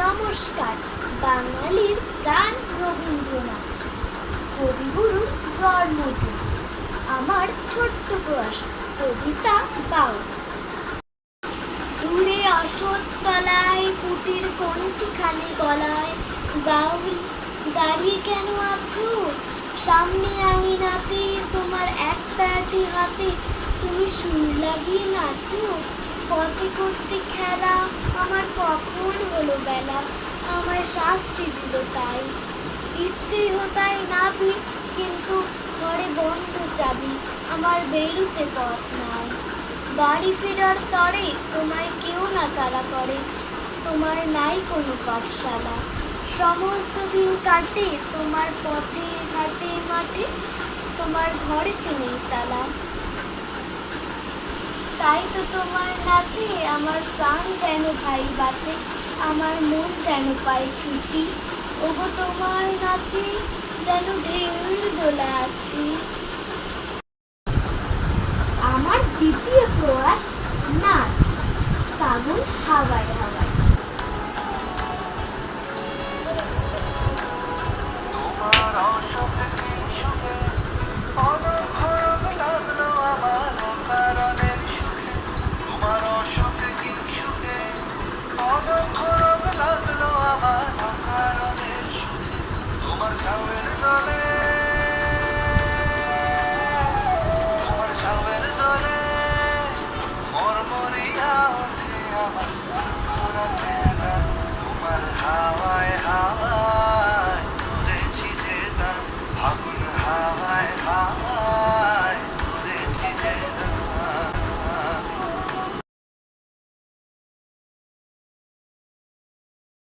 নমস্কার। বাঙালির প্রাণ রবীন্দ্রনাথ, কবিগুরুর জন্মদিন। আমার ছোট্ট প্রয়াস, কবিতা বাউল। দূরে অশ্বত্থতলায় পুটির কণ্ঠিখানি গলায়, বাউল দাঁড়িয়ে কেন আছো সামনে আঙিনাতে, তোমার একটাটি হাতে তুমি সুর লাগিয়ে নাচো। পথে করতে খেলা আমার কখন হলো বেলা, আমায় শাস্তি দিল তাই। ইচ্ছেই হতায় নাবি, কিন্তু ঘরে বন্ধ চাবি, আমার বেরুতে পথ নাই। বাড়ি ফেরার তরে তোমায় কেউ না তাড়া করে, তোমার নাই কোনো পাঠশালা। সমস্ত দিন কাটে তোমার পথে ঘাটে মাঠে, তোমার ঘরেতে নেই তালা। তাই তো তোমার নাচে আমার প্রাণ যেন ভাই বাঁচে, আমার মন যেন পায় ছুটি। ওগো তোমার নাচে যেন ঢেউয়ের দোলা আছি।